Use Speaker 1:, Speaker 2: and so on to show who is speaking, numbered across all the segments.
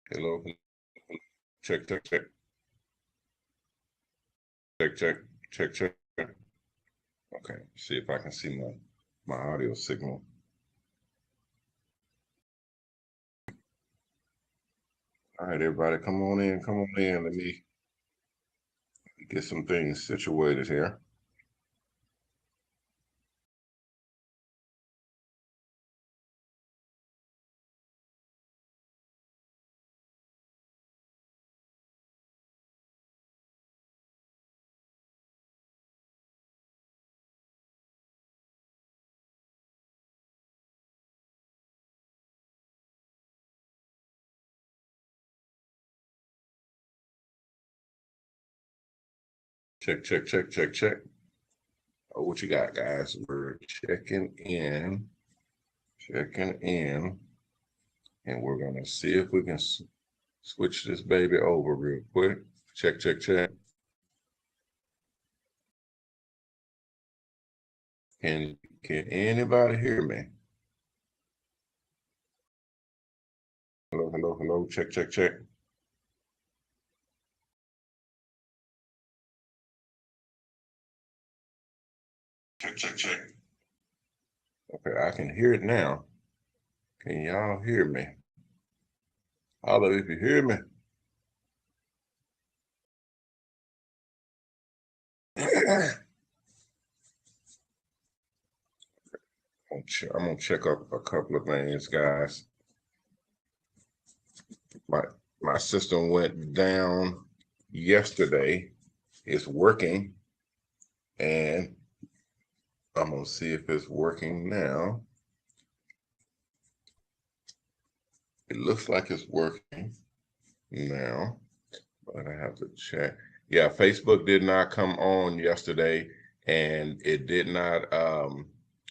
Speaker 1: Hello. Check, check, check. Check, check, check, check. Okay, see if I can see my audio signal. All right, everybody, come on in, come on in. Let me get some things situated here. Check, check, check, check, check. Oh, what you got, guys? We're checking in, and we're gonna see if we can switch this baby over real quick. Check, check, check. Can anybody hear me? Hello, hello, hello. Check, check, check. Check, check, check. Okay, I can hear it now. Can y'all hear me? Holla if you hear me. I'm gonna check up a couple of things, guys. My system went down yesterday. It's working, and I'm gonna see if it's working now. It looks like it's working now, but I have to check. Yeah, Facebook did not come on yesterday, and it did not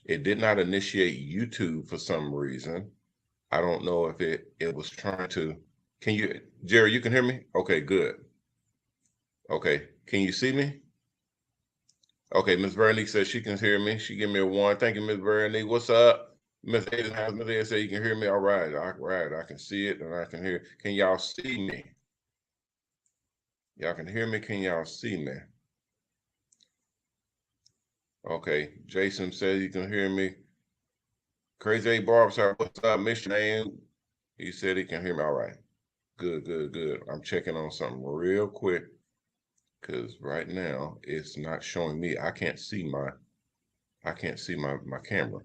Speaker 1: initiate YouTube for some reason. I don't know if it was trying to. Can you, Jerry, you can hear me? Okay, good. Okay, can you see me? Okay, Miss Veronique says she can hear me. She give me a one. Thank you, Miss Veronique. What's up? Miss Aiden has Miss Aiden said you can hear me. All right, I can see it and I can hear. Can y'all see me? Y'all can hear me. Can y'all see me? Okay, Jason says you can hear me. Crazy A Barbershop, what's up, Mr. Man? He said he can hear me. All right, good, good, good. I'm checking on something real quick because right now it's not showing me. I can't see my camera.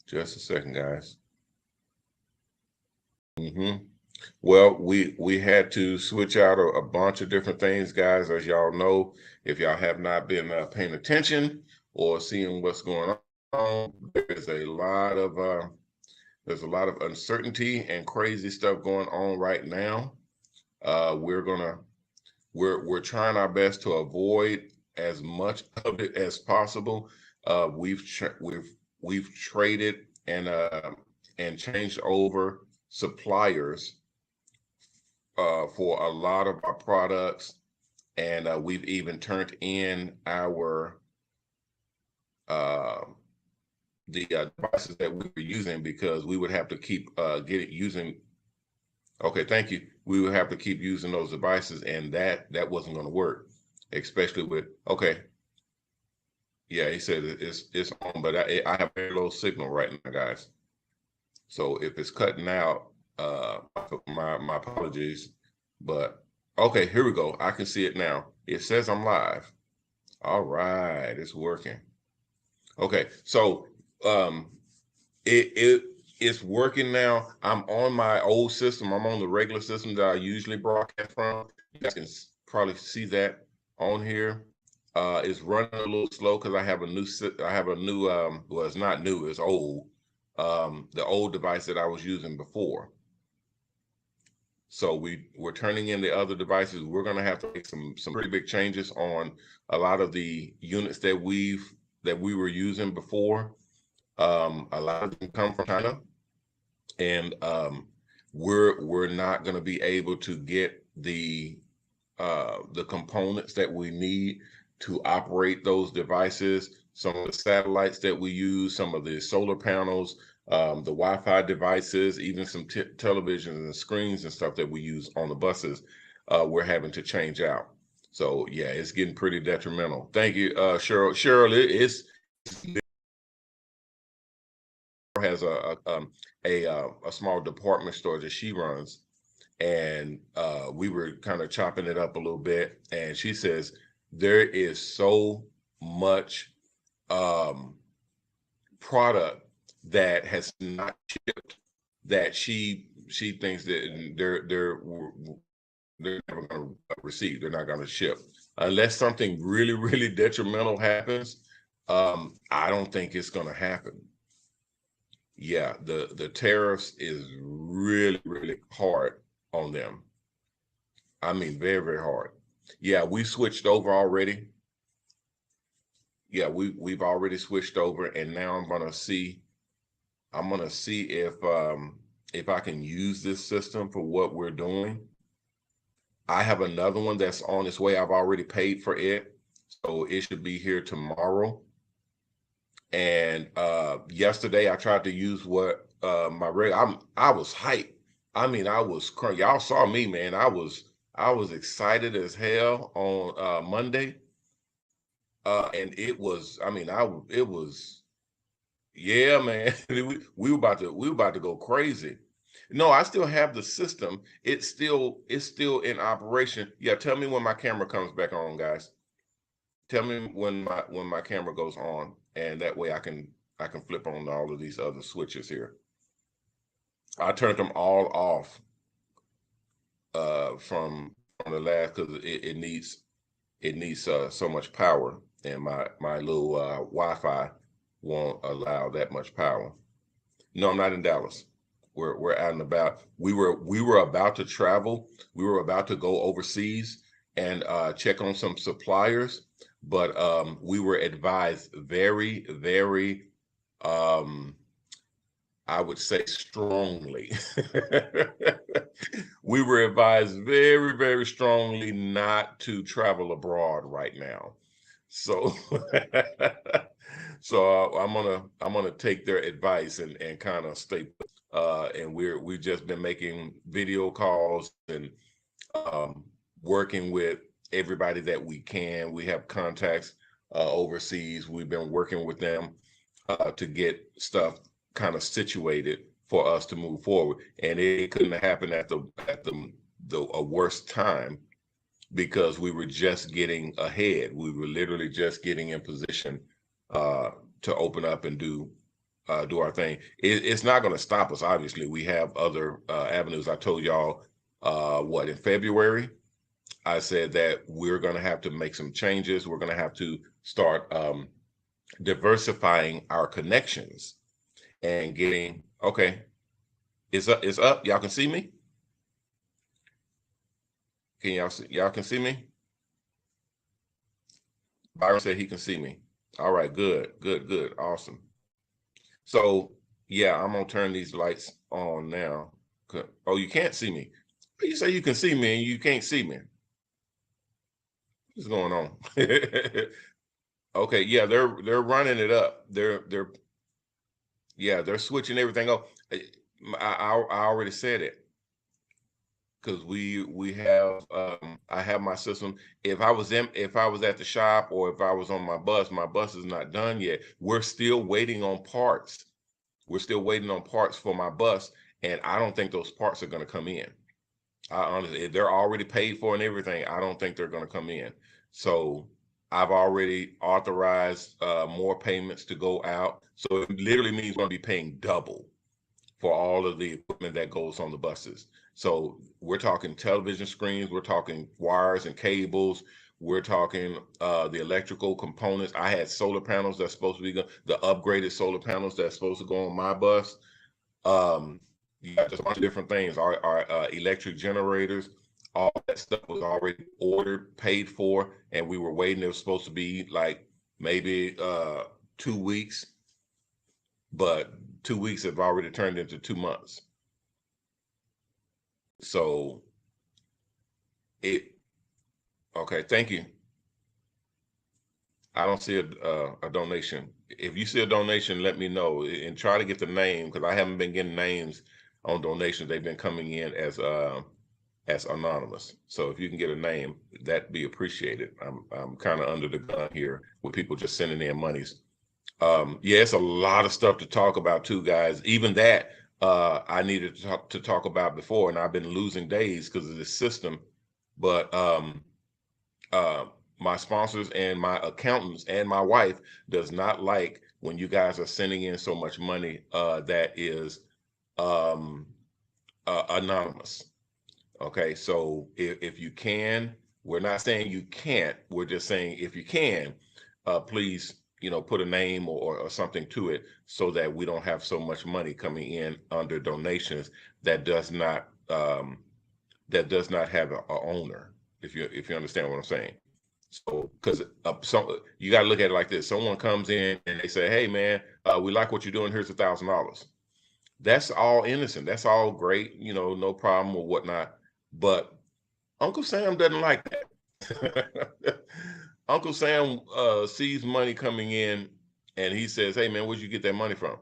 Speaker 1: Just a second, guys. Well, we had to switch out a bunch of different things, guys. As y'all know, if y'all have not been paying attention or seeing what's going on, there's a lot of uncertainty and crazy stuff going on right now. We're trying our best to avoid as much of it as possible. We've traded and changed over suppliers for a lot of our products, and we've even turned in our uh, the devices that we were using because we would have to keep using. Okay, thank you. We would have to keep using those devices, and that wasn't going to work, especially with. Okay, yeah, he said it's on, but I have very low signal right now, guys. So if it's cutting out, my apologies. But okay, here we go. I can see it now. It says I'm live. All right, it's working. Okay, so um, it's working now. I'm on my old system. I'm on the regular system that I usually broadcast from. You guys can probably see that on here. It's running a little slow because I have a new well, it's not new, it's old. The old device that I was using before. So we're turning in the other devices. We're going to have to make some pretty big changes on a lot of the units that we were using before. A lot of them come from China, and we're not going to be able to get the components that we need to operate those devices. Some of the satellites that we use, some of the solar panels, the Wi-Fi devices, even some televisions and screens and stuff that we use on the buses, we're having to change out. So yeah, it's getting pretty detrimental. Thank you, Cheryl. Cheryl, has a small department store that she runs, and we were kind of chopping it up a little bit, and she says there is so much um, product that has not shipped that she thinks that they're never going to receive. They're not going to ship unless something really really detrimental happens. I don't think it's going to happen. Yeah, the tariffs is really really hard on them. I mean, very very hard. Yeah, we switched over already. Yeah, we've already switched over, and now I'm gonna see if I can use this system for what we're doing. I have another one that's on its way. I've already paid for it, so it should be here tomorrow. And yesterday I tried to use what my I was hyped. I mean, I was crying. Y'all saw me, man. I was excited as hell on Monday. And it was, I mean, it was, yeah, man. We were about to go crazy. No, I still have the system. It's still in operation. Yeah, tell me when my camera comes back on, guys. Tell me when my camera goes on, and that way I can flip on all of these other switches here. I turned them all off from the last because it needs so much power, and my little Wi-Fi won't allow that much power. No, I'm not in Dallas. We're out and about. We were about to travel. We were about to go overseas and check on some suppliers, but we were advised very, very, um, I would say strongly. We were advised very, very strongly not to travel abroad right now. So, so I'm gonna take their advice and kind of stay. And we've just been making video calls and um, working with everybody that we can. We have contacts overseas. We've been working with them to get stuff kind of situated for us to move forward. And it couldn't happen at the a worst time because we were just getting ahead. We were literally just getting in position to open up and do our thing. It's not going to stop us. Obviously, we have other avenues. I told y'all what in February. I said that we're going to have to make some changes. We're going to have to start diversifying our connections and getting okay. It's up. It's up. Y'all can see me. Can y'all see? Y'all can see me. Byron said he can see me. All right. Good. Good. Good. Awesome. So yeah, I'm gonna turn these lights on now. Oh, you can't see me. You say you can see me and you can't see me. What's going on? Okay, yeah, they're running it up. They're yeah, they're switching everything up. I already said it because we have I have my system. If I was at the shop or if I was on my bus is not done yet. We're still waiting on parts. We're still waiting on parts for my bus, and I don't think those parts are going to come in. I honestly, they're already paid for and everything. I don't think they're going to come in. So I've already authorized more payments to go out. So it literally means we're going to be paying double for all of the equipment that goes on the buses. So we're talking television screens, we're talking wires and cables, we're talking the electrical components. I had solar panels that's supposed to be the upgraded solar panels that's supposed to go on my bus. Um, yeah, just a bunch of different things. Our electric generators, all that stuff was already ordered, paid for, and we were waiting. It was supposed to be like maybe 2 weeks, but 2 weeks have already turned into 2 months. So it okay. Thank you. I don't see a donation. If you see a donation, let me know and try to get the name, because I haven't been getting names on donations. They've been coming in as anonymous. So if you can get a name, that'd be appreciated. I'm kind of under the gun here with people just sending in monies. Yeah, it's a lot of stuff to talk about too, guys. Even that I needed to talk about before, and I've been losing days because of this system. But uh, my sponsors and my accountants and my wife does not like when you guys are sending in so much money that is um, anonymous. Okay, so if you can, we're not saying you can't. We're just saying if you can, please, put a name or something to it so that we don't have so much money coming in under donations that does not have a owner. If you understand what I'm saying. So, because you got to look at it like this: someone comes in and they say, "Hey, man, we like what you're doing. Here's $1,000." That's all innocent. That's all great. No problem or whatnot. But Uncle Sam doesn't like that. Uncle Sam sees money coming in and he says, "Hey, man, where'd you get that money from?"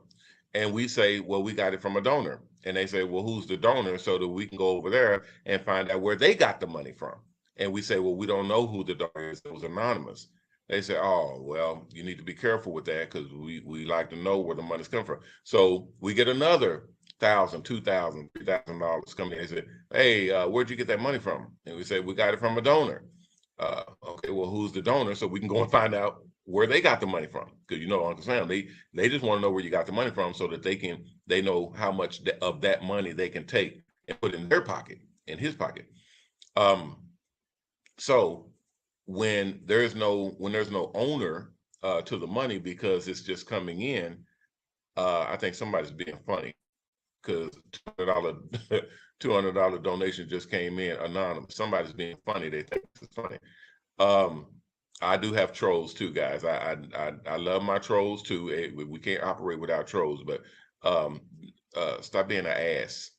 Speaker 1: And we say, "Well, we got it from a donor." And they say, "Well, who's the donor?" So that we can go over there and find out where they got the money from. And we say, "Well, we don't know who the donor is. It was anonymous." They say, "Oh, well, you need to be careful with that because we like to know where the money's come from." So we get another $1,000, $2,000, $3,000 coming in and say, "Hey, where'd you get that money from?" And we say, "We got it from a donor." Okay, well, who's the donor? So we can go and find out where they got the money from. Because Uncle Sam, they just want to know where you got the money from so that they know how much of that money they can take and put in their pocket, in his pocket. So when there's no owner to the money because it's just coming in, I think somebody's being funny because $200 donation just came in anonymous. Somebody's being funny. They think it's funny. I do have trolls too, guys. I love my trolls too. We can't operate without trolls, but stop being an ass.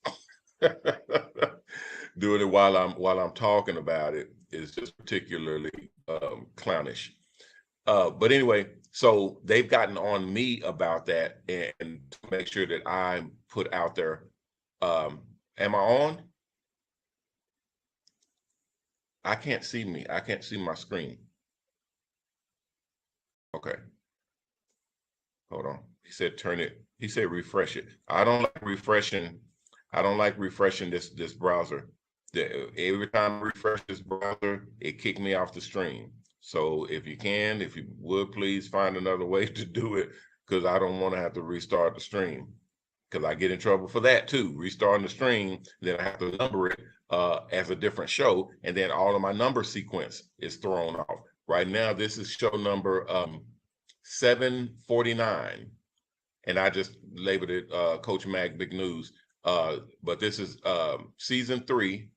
Speaker 1: Doing it while I'm talking about it is just particularly clownish. But anyway, so they've gotten on me about that and to make sure that I put out there. Am I on? I can't see me. I can't see my screen. Okay. Hold on. He said turn it. He said refresh it. I don't like refreshing. I don't like refreshing this browser. Every time I refresh this browser, it kicked me off the stream. So if you would please find another way to do it, because I don't want to have to restart the stream. Because I get in trouble for that too. Restarting the stream, then I have to number it as a different show, and then all of my number sequence is thrown off. Right now, this is show number 749, and I just labeled it Coach Mag Big News. But this is season 3,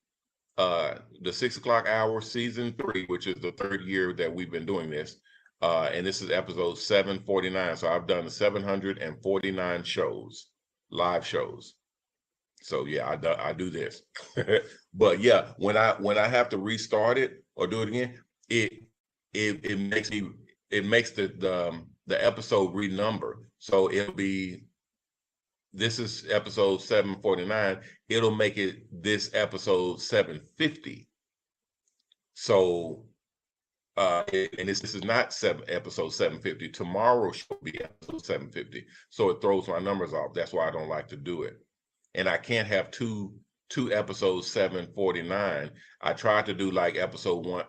Speaker 1: the 6 o'clock hour, season 3, which is the 3rd year that we've been doing this. And this is episode 749. So I've done 749 shows, live shows. So yeah, I do this. But yeah, when I have to restart it or do it again, it makes the episode renumber. So it'll be, this is episode 749. It'll make it this episode 750. So and this is not episode 750. Tomorrow should be episode 750. So it throws my numbers off. That's why I don't like to do it. And I can't have two episodes 749. I tried to do like episode 1,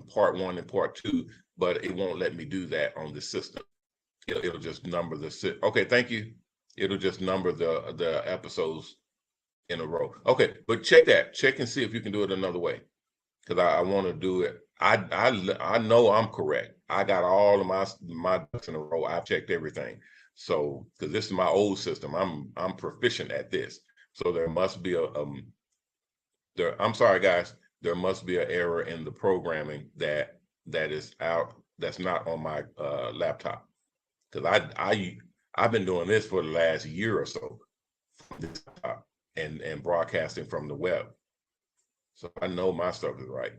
Speaker 1: part 1 and part 2, but it won't let me do that on the system. It'll just number the okay, thank you. It'll just number the episodes in a row. Okay, but check and see if you can do it another way, because I want to do it. I know I'm correct. I got all of my ducks in a row. I've checked everything. So because this is my old system, I'm proficient at this. So there must be I'm sorry, guys. There must be an error in the programming that is out. That's not on my laptop, because I've been doing this for the last year or so, and broadcasting from the web. So I know my stuff is right.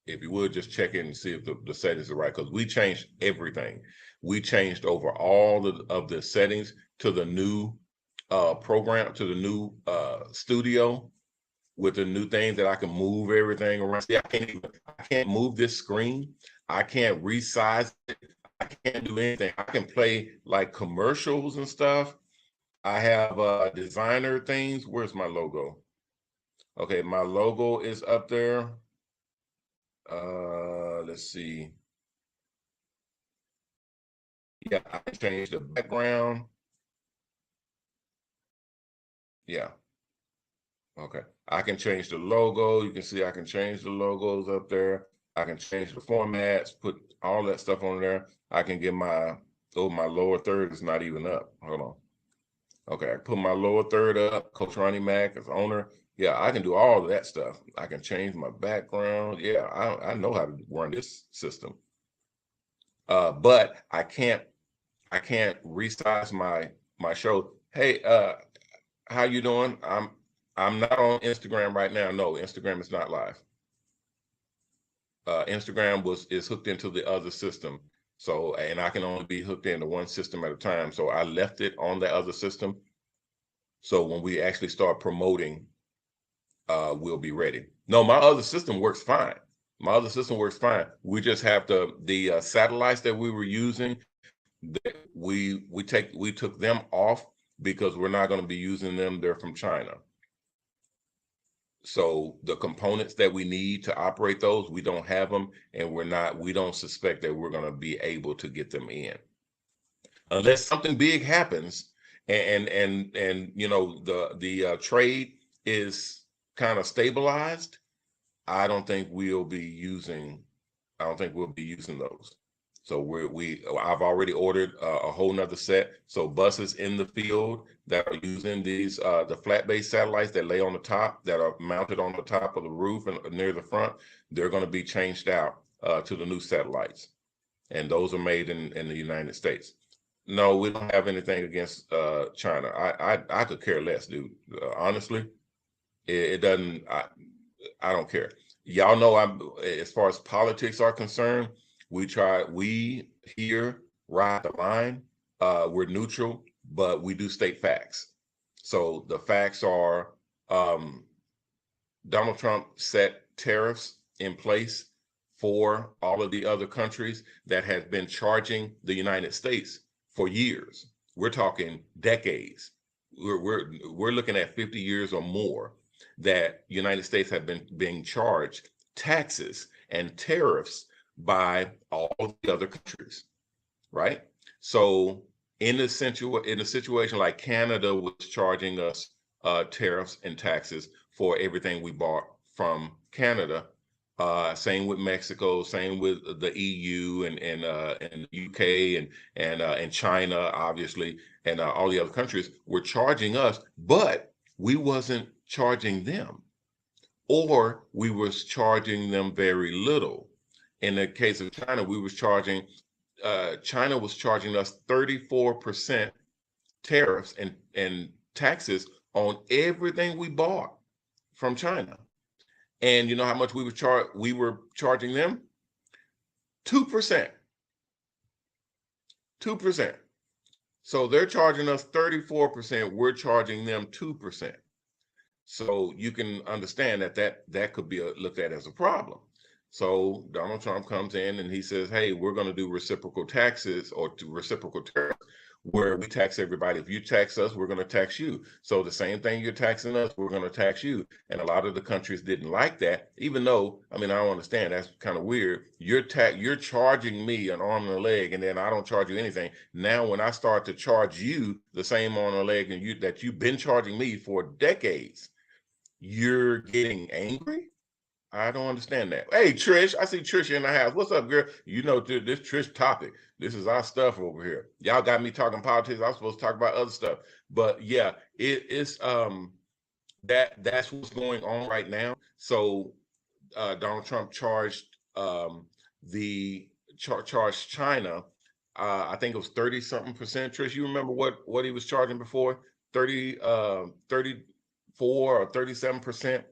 Speaker 1: if you would just check in and see if the settings are right, because we changed everything. We changed over all of the settings to the new program, to the new studio with the new things that I can move everything around. See, I can't move this screen. I can't resize it. I can't do anything. I can play like commercials and stuff. I have designer things. Where's my logo? Okay, my logo is up there. Let's see. Yeah, I can change the background. Yeah. Okay. I can change the logo. You can see I can change the logos up there. I can change the formats, put all that stuff on there. I can get my lower third is not even up. Hold on. Okay, I put my lower third up, Coach Ronnie Mack as owner. Yeah, I can do all of that stuff. I can change my background. Yeah, I know how to run this system. But I can't resize my show. Hey, how you doing? I'm not on Instagram right now. No, Instagram is not live. Instagram is hooked into the other system. So, and I can only be hooked into one system at a time. So I left it on the other system. So when we actually start promoting, we'll be ready. No, my other system works fine. My other system works fine. We just have the satellites that we were using. We took them off because we're not going to be using them. They're from China. So the components that we need to operate those, we don't have them, and we don't suspect that we're going to be able to get them in unless something big happens, and you know the trade is kind of stabilized. I don't think we'll be using. I don't think we'll be using those. So I've already ordered a whole nother set. So buses in the field that are using these the flat base satellites that lay on the top, that are mounted on the top of the roof and near the front, they're going to be changed out to the new satellites, and those are made in the United States. No, we don't have anything against China. I could care less, dude. Honestly, it doesn't. I don't care. Y'all know I'm as far as politics are concerned. We here ride the line. We're neutral, but we do state facts. So the facts are Donald Trump set tariffs in place for all of the other countries that has been charging the United States for years. We're talking decades. We're looking at 50 years or more that United States have been being charged taxes and tariffs by all of the other countries, right? So in a situation like Canada was charging us tariffs and taxes for everything we bought from Canada. Same with Mexico, same with the EU and the UK and China, obviously, and all the other countries were charging us, but we wasn't charging them, or we was charging them very little. In the case of China, China was charging us 34% tariffs and taxes on everything we bought from China. And you know how much we were charging them? 2%. 2%. So they're charging us 34%, we're charging them 2%. So you can understand that could be looked at as a problem. So Donald Trump comes in and he says, hey, we're going to do reciprocal taxes or reciprocal tariffs where we tax everybody. If you tax us, we're going to tax you. So the same thing you're taxing us, we're going to tax you. And a lot of the countries didn't like that, even though, I mean, I don't understand. That's kind of weird. You're charging me an arm and a leg, and then I don't charge you anything. Now, when I start to charge you the same arm and a leg that you've been charging me for decades, you're getting angry? I don't understand that. Hey, Trish, I see Trish in the house. What's up, girl? You know, this Trish topic. This is our stuff over here. Y'all got me talking politics. I'm supposed to talk about other stuff. But yeah, it's that's what's going on right now. So Donald Trump charged charged China. I think it was 30 something percent. Trish, you remember what he was charging before? 34 or 37%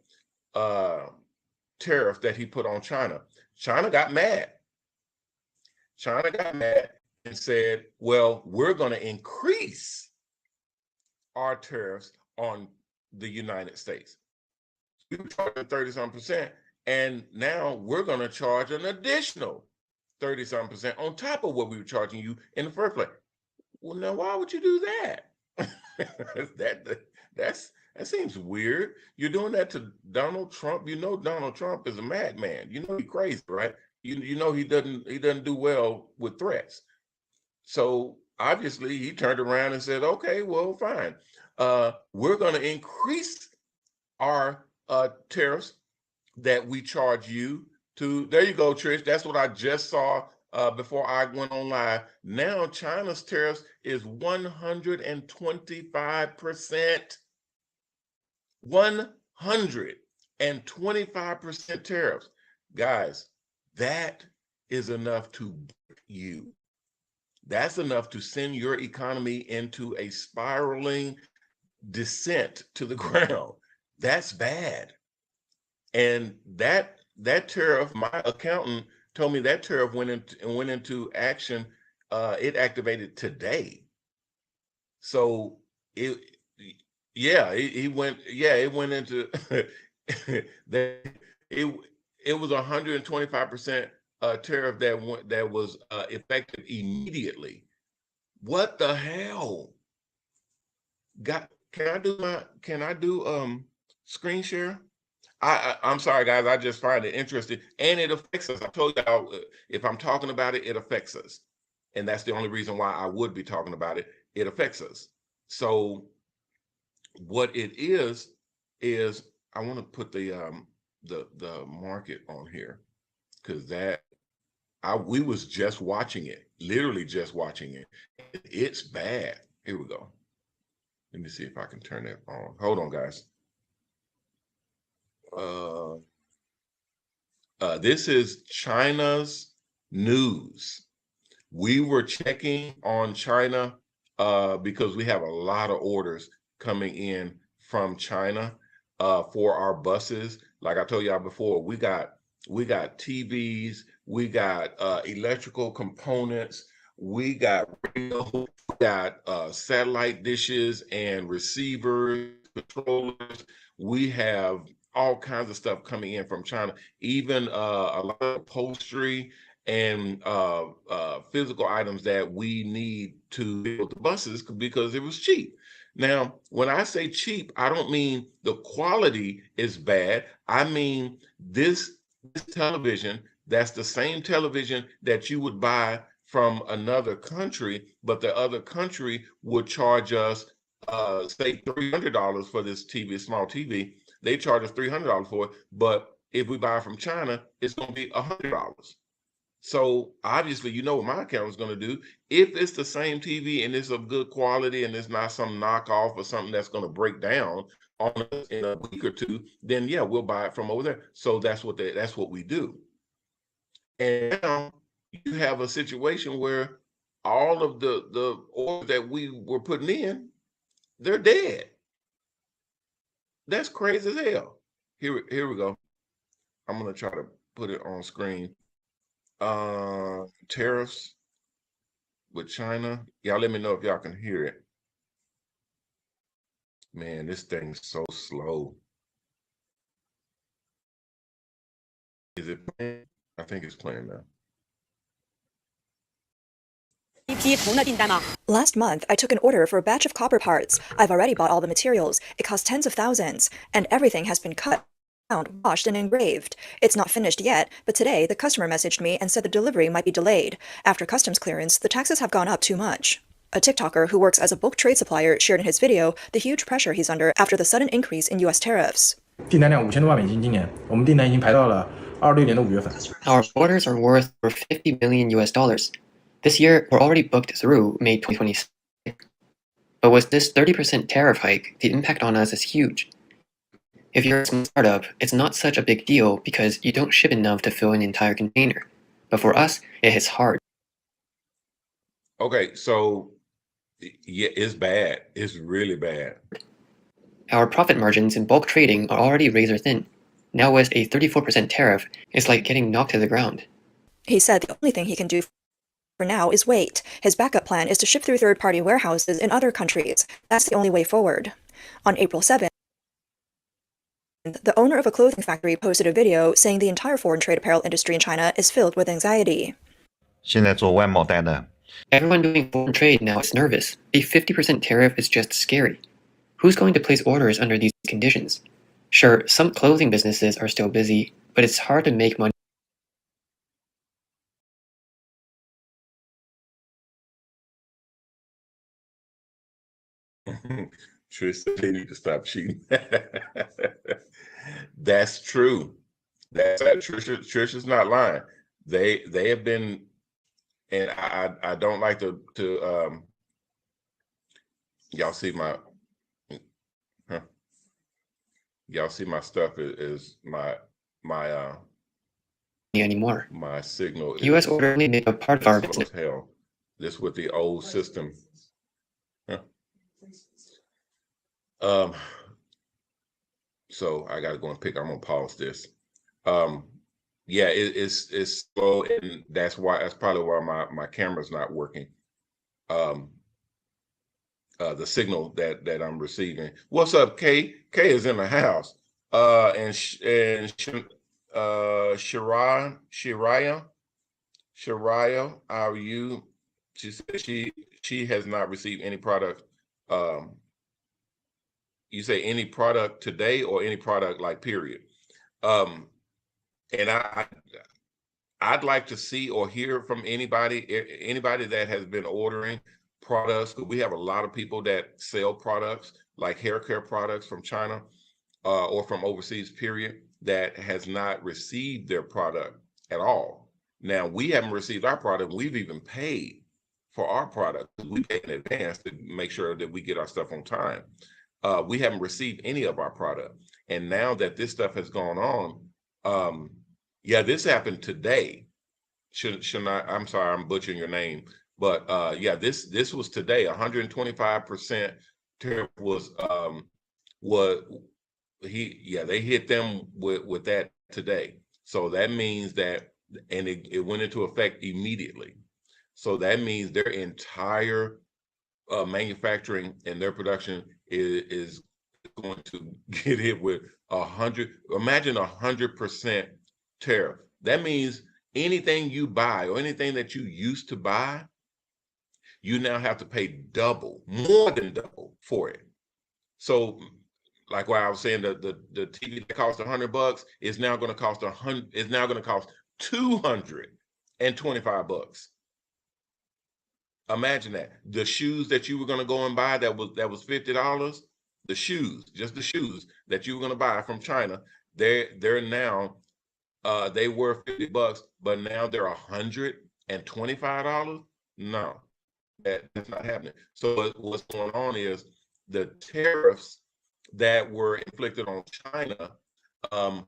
Speaker 1: tariff that he put on China. China got mad. China got mad and said, well, we're going to increase our tariffs on the United States. We were charging 30-some%, and now we're going to charge an additional 30-some% on top of what we were charging you in the first place. Well, now why would you do that? That seems weird. You're doing that to Donald Trump. You know Donald Trump is a madman. You know he's crazy, right? You know he doesn't do well with threats. So obviously he turned around and said, okay, well, fine. We're going to increase our tariffs that we charge you to. There you go, Trish. That's what I just saw before I went on live. Now China's tariffs is 125%. 125% tariffs. Guys, that is enough to break you. That's enough to send your economy into a spiraling descent to the ground. That's bad. And that tariff, my accountant told me that tariff went into action. It activated today. So it went into it was 125% tariff that was effective immediately. What the hell? Can I do screen share? I'm sorry, guys. I just find it interesting, and it affects us. I told y'all, if I'm talking about it, it affects us, and that's the only reason why I would be talking about it. It affects us. So, what it is I want to put the market on here, because we was just watching it, literally just watching it. It's bad. Here we go. Let me see if I can turn it on. Hold on, guys. This is China's news. We were checking on China because we have a lot of orders coming in from China for our buses. Like I told y'all before, we got TVs, we got electrical components, we got radio, we got satellite dishes and receivers, controllers. We have all kinds of stuff coming in from China, even a lot of upholstery and physical items that we need to build the buses because it was cheap. Now, when I say cheap, I don't mean the quality is bad. I mean this television, that's the same television that you would buy from another country, but the other country would charge us say $300 for this TV, small TV. They charge us $300 for it, but if we buy from China, it's going to be $100. So obviously, you know what my account is going to do. If it's the same TV and it's of good quality and it's not some knockoff or something that's going to break down on us in a week or two, then yeah, we'll buy it from over there. So that's what we do. And now you have a situation where all of the orders that we were putting in, they're dead. That's crazy as hell. Here we go. I'm gonna try to put it on screen. Tariffs with China. Y'all let me know if y'all can hear it. Man, this thing's so slow. Is it playing? I think it's playing now.
Speaker 2: Last month, I took an order for a batch of copper parts. I've already bought all the materials. It cost tens of thousands, and everything has been cut, washed, and engraved. It's not finished yet, but today the customer messaged me and said the delivery might be delayed. After customs clearance, the taxes have gone up too much. A TikToker who works as a bulk trade supplier shared in his video the huge pressure he's under after the sudden increase in U.S. tariffs.
Speaker 3: 订单量5000多万美金，今年我们订单已经排到了26年的5月份。
Speaker 4: Our orders are worth over $50 million US. This year, we're already booked through May 2026. But with this 30% tariff hike, the impact on us is huge. If you're a small startup, it's not such a big deal because you don't ship enough to fill an entire container. But for us, it hits hard.
Speaker 1: Okay, so yeah, it's bad. It's really bad.
Speaker 4: Our profit margins in bulk trading are already razor thin. Now with a 34% tariff, it's like getting knocked to the ground.
Speaker 2: He said the only thing he can do for now is wait. His backup plan is to ship through third-party warehouses in other countries. That's the only way forward. On April 7th, the owner of a clothing factory posted a video saying the entire foreign trade apparel industry in China is filled with anxiety.
Speaker 5: 现在做外贸单的
Speaker 4: Everyone doing foreign trade now is nervous. A 50% tariff is just scary. Who's going to place orders under these conditions? Sure, some clothing businesses are still busy, but it's hard to make money.
Speaker 1: Trish said they need to stop cheating. That's true. That's Trish is not lying. They have been, and I don't like to y'all see my y'all see my stuff is my
Speaker 4: anymore.
Speaker 1: my signal.
Speaker 4: U.S. order only make a part of our
Speaker 1: slow
Speaker 4: business.
Speaker 1: as hell. This with the old system. So I gotta go and pick. I'm gonna pause this. Yeah, it's slow, and that's probably why my camera's not working. The signal that I'm receiving. What's up, Kay? Kay is in the house. And Shariah, how are you? She said she has not received any product. You say any product today or any product like period. And I'd like to see or hear from anybody that has been ordering products, because we have a lot of people that sell products like hair care products from China or from overseas period that has not received their product at all. Now, we haven't received our product. We've even paid for our product. We pay in advance to make sure that we get our stuff on time. We haven't received any of our product. And now that this stuff has gone on, yeah, this happened today. I'm sorry, I'm butchering your name. But yeah, this was today. 125% tariff they hit them with that today. So that means that, and it went into effect immediately. So that means their entire manufacturing and their production is going to get hit with 100. Imagine 100% tariff. That means anything you buy or anything that you used to buy, you now have to pay double, more than double for it. So, like what I was saying, the TV that cost $100 is now going to cost $225. Imagine that. The shoes that you were going to go and buy that was $50, the shoes, just the shoes that you were going to buy from China, they're now they were $50, but now they're $125. No, that's not happening. So what's going on is the tariffs that were inflicted on China.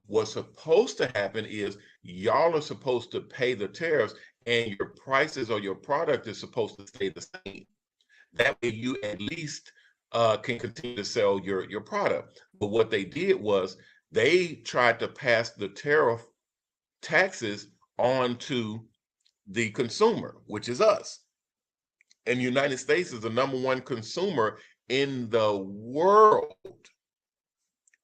Speaker 1: What's supposed to happen is y'all are supposed to pay the tariffs, and your prices or your product is supposed to stay the same. That way you at least can continue to sell your product. But what they did was they tried to pass the tariff taxes on to the consumer, which is us. And the United States is the #1 consumer in the world.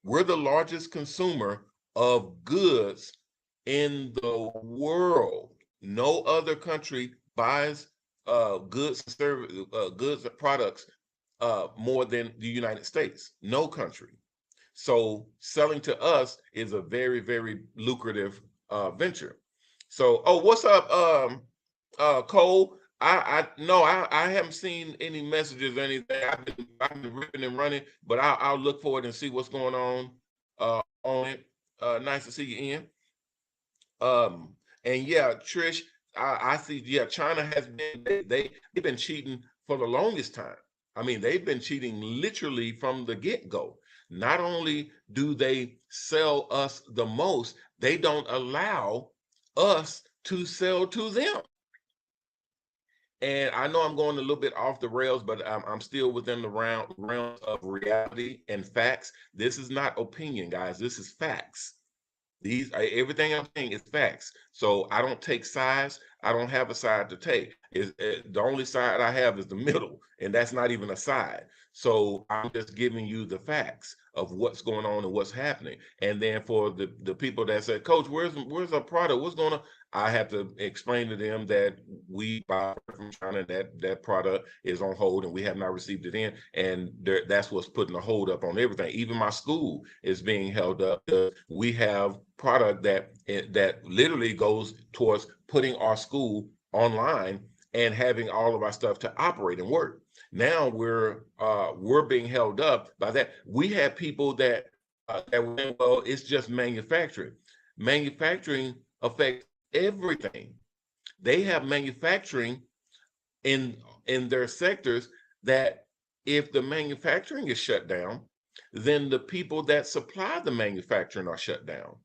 Speaker 1: We're the largest consumer of goods in the world. No other country buys goods and services, goods and products more than the United States. No country. So selling to us is a very, very lucrative venture. So, what's up, Cole? I haven't seen any messages or anything. I've been ripping and running, but I'll look for it and see what's going on it. Nice to see you, Ian. And yeah, Trish, I see. Yeah, China has been they've been cheating for the longest time. I mean, they've been cheating literally from the get-go. Not only do they sell us the most, they don't allow us to sell to them. And I know I'm going a little bit off the rails, but I'm still within the realm of reality and facts. This is not opinion, guys. This is facts. Everything I'm saying is facts. So I don't take sides. I don't have a side to take. The only side I have is the middle, and that's not even a side. So I'm just giving you the facts of what's going on and what's happening. And then for the people that said, Coach, where's our product? What's going on? I have to explain to them that we buy from China, that product is on hold and we have not received it in. And that's what's putting a hold up on everything. Even my school is being held up. We have product that literally goes towards putting our school online and having all of our stuff to operate and work. Now we're being held up by that. We have people that were, well, it's just manufacturing. Manufacturing affects everything. They have manufacturing in their sectors that if the manufacturing is shut down, then the people that supply the manufacturing are shut down.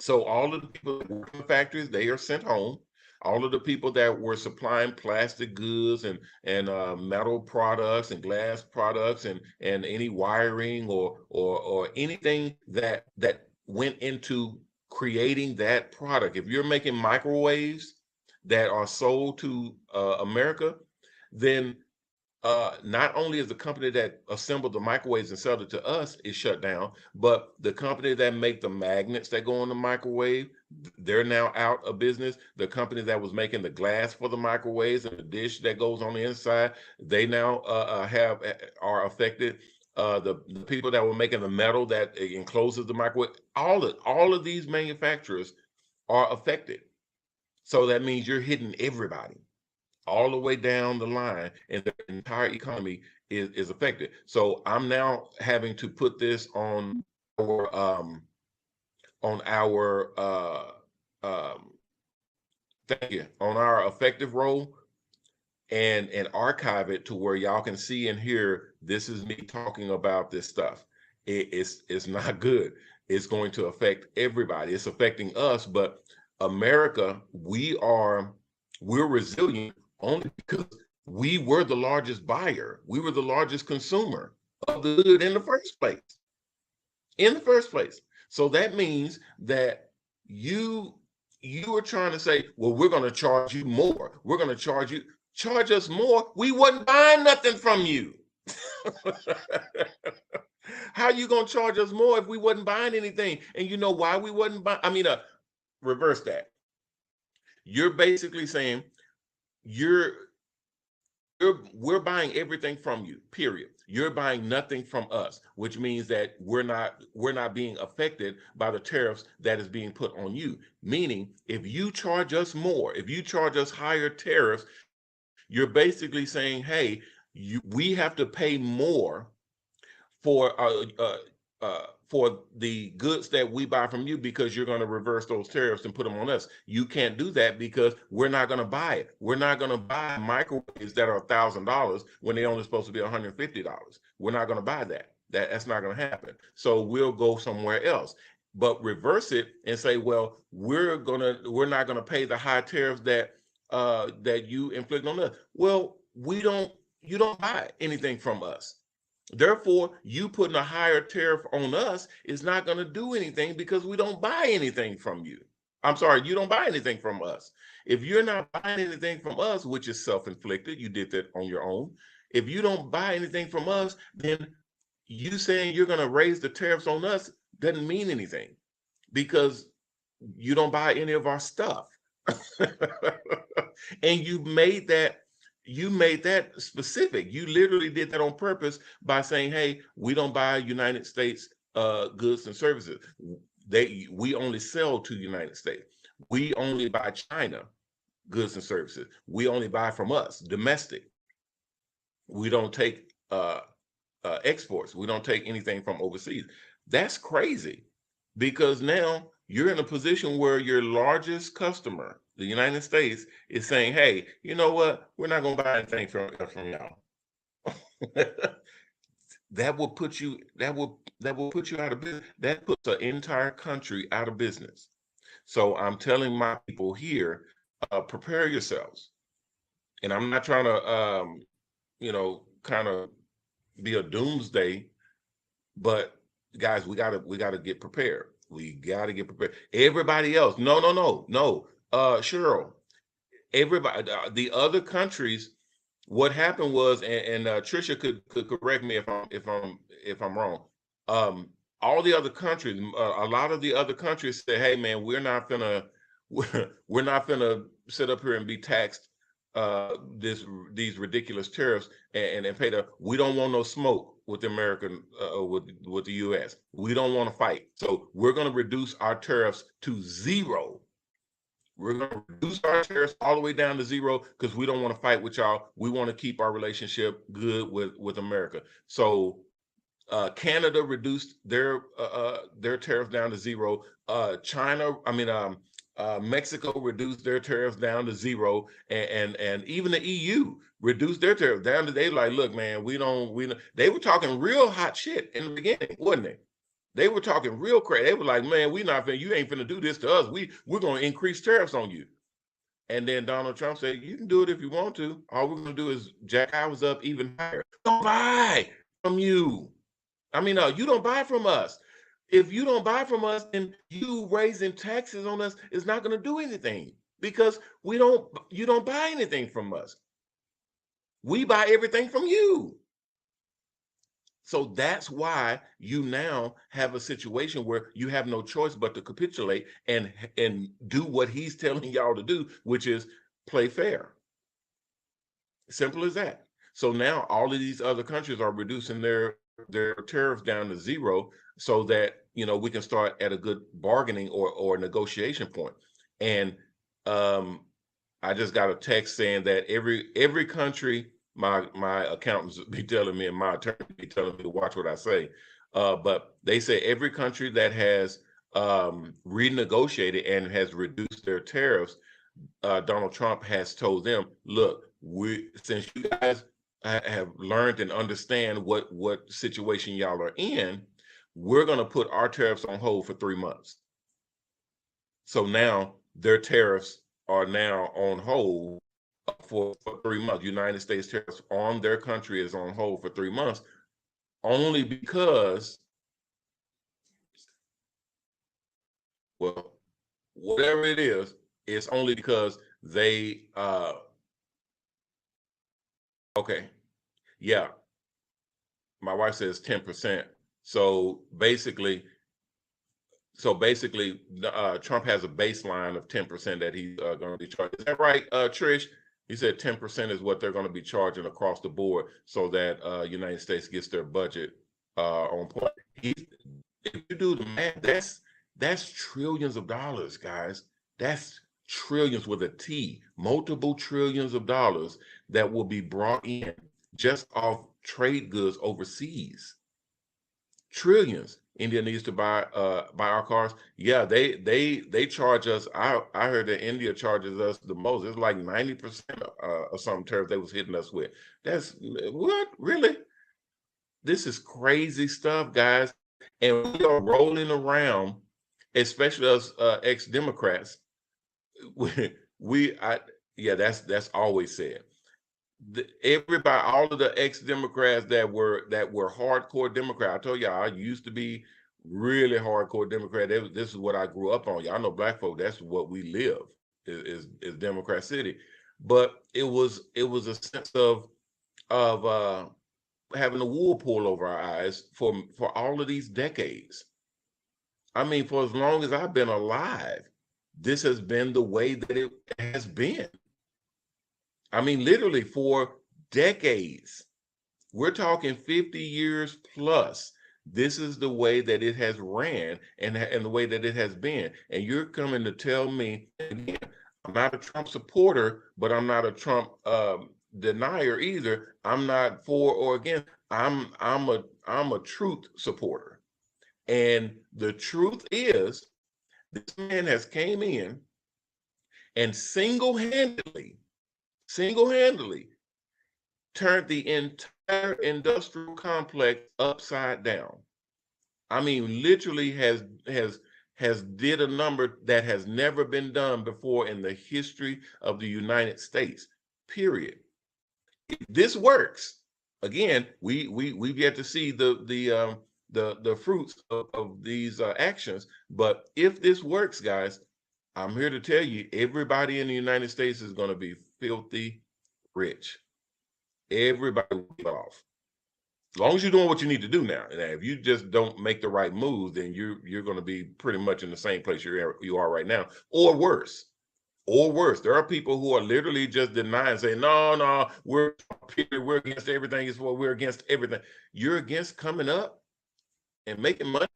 Speaker 1: So all of the people that work in factories, they are sent home. All of the people that were supplying plastic goods and metal products and glass products and any wiring or anything that went into creating that product. If you're making microwaves that are sold to America, then not only is the company that assembled the microwaves and sold it to us is shut down, but the company that make the magnets that go in the microwave, they're now out of business. The company that was making the glass for the microwaves and the dish that goes on the inside, they now are affected. The people that were making the metal that encloses the microwave, all of these manufacturers are affected. So that means you're hitting everybody all the way down the line, and the entire economy is affected. So I'm now having to put this on our thank you, on our effective role and archive it to where y'all can see and hear this is me talking about this stuff. It's not good. It's going to affect everybody. It's affecting us, but America, we're resilient only because we were the largest buyer. We were the largest consumer of the good in the first place. In the first place. So that means that you are trying to say, well, we're going to charge you more. We're going to charge us more. We wasn't buying nothing from you. How are you going to charge us more if we wasn't buying anything? And you know why we wasn't buying? I mean, reverse that. You're basically saying we're buying everything from you, period. You're buying nothing from us, which means that we're not being affected by the tariffs that is being put on you. Meaning, if you charge us more, if you charge us higher tariffs, you're basically saying, hey, we have to pay more for the goods that we buy from you because you're going to reverse those tariffs and put them on us. You can't do that because we're not going to buy it. We're not going to buy microwaves that are $1,000 when they're only supposed to be $150. We're not going to buy that. That's not going to happen. So we'll go somewhere else. But reverse it and say, well, we're not going to pay the high tariffs that you inflict on us. Well, you don't buy anything from us. Therefore, you putting a higher tariff on us is not going to do anything because we don't buy anything from you. I'm sorry, you don't buy anything from us. If you're not buying anything from us, which is self-inflicted, you did that on your own. If you don't buy anything from us, then you saying you're going to raise the tariffs on us doesn't mean anything because you don't buy any of our stuff. And you made that specific. You literally did that on purpose by saying, hey, we don't buy United States goods and services. We only sell to the United States. We only buy China goods and services. We only buy from us, domestic. We don't take exports. We don't take anything from overseas. That's crazy because now you're in a position where your largest customer, the United States, is saying, hey, you know what? We're not going to buy anything from y'all. That will put you out of business. That puts an entire country out of business. So I'm telling my people here, prepare yourselves. And I'm not trying to kind of be a doomsday, but guys, we gotta get prepared. We got to get prepared. Everybody else, no. Cheryl, everybody, the other countries. What happened was, and Trisha could correct me if I'm wrong. Um, all the other countries, a lot of the other countries said, "Hey, man, we're not gonna sit up here and be taxed these ridiculous tariffs and pay the. We don't want no smoke with the American with the U.S. We don't want to fight, so we're going to reduce our tariffs to zero. We're going to reduce our tariffs all the way down to zero because we don't want to fight with y'all. We want to keep our relationship good with America. So Canada reduced their tariffs down to zero. Mexico reduced their tariffs down to zero, and even the EU reduced their tariffs down to. They like, look, man, we don't. They were talking real hot shit in the beginning, wasn't they? They were talking real crazy. They were like, man, we not finna, you ain't finna do this to us. We're gonna increase tariffs on you. And then Donald Trump said, you can do it if you want to. All we're gonna do is jack ours up even higher. Don't buy from you. You don't buy from us. If you don't buy from us, then you raising taxes on us is not gonna do anything because you don't buy anything from us. We buy everything from you. So that's why you now have a situation where you have no choice but to capitulate and do what he's telling y'all to do, which is play fair. Simple as that. So now all of these other countries are reducing their tariffs down to zero so that we can start at a good bargaining or negotiation point. And I just got a text saying that every country. My accountants be telling me and my attorney be telling me to watch what I say. But they say every country that has renegotiated and has reduced their tariffs, Donald Trump has told them, look, since you guys have learned and understand what situation y'all are in, we're going to put our tariffs on hold for 3 months. So now their tariffs are now on hold for 3 months. United States tariffs on their country is on hold for 3 months, only because, well, whatever it is, it's only because they, okay, yeah, my wife says 10%. So basically, Trump has a baseline of 10% that he's going to be charged. Is that right, Trish? He said 10% is what they're going to be charging across the board so that United States gets their budget on point. If you do the math, that's trillions of dollars, guys. That's trillions with a T, multiple trillions of dollars that will be brought in just off trade goods overseas. Trillions. India needs to buy our cars. Yeah, they charge us. I heard that India charges us the most. It's like 90% of some tariffs they was hitting us with. That's what, really? This is crazy stuff, guys. And we are rolling around, especially us ex-Democrats. That's always said. Everybody, all of the ex-Democrats that were hardcore Democrat. I told y'all I used to be really hardcore Democrat. This is what I grew up on. Y'all know black folk. That's what we live is Democrat City. But it was a sense of having the wool pulled over our eyes for all of these decades. I mean, for as long as I've been alive, this has been the way that it has been. I mean, literally for decades. We're talking 50 years plus. This is the way that it has ran and the way that it has been. And you're coming to tell me, again, I'm not a Trump supporter, but I'm not a Trump denier either. I'm not for or against. I'm a truth supporter. And the truth is, this man has came in and single-handedly turned the entire industrial complex upside down. I mean, literally has did a number that has never been done before in the history of the United States, period. If this works, again, we've yet to see the the fruits of these actions. But if this works, guys, I'm here to tell you, everybody in the United States is going to be filthy rich. Everybody will get off. As long as you're doing what you need to do now. And if you just don't make the right move, then you're going to be pretty much in the same place you are right now, or worse. Or worse. There are people who are literally just denying, saying, no, we're against everything. It's what we're against everything. You're against coming up and making money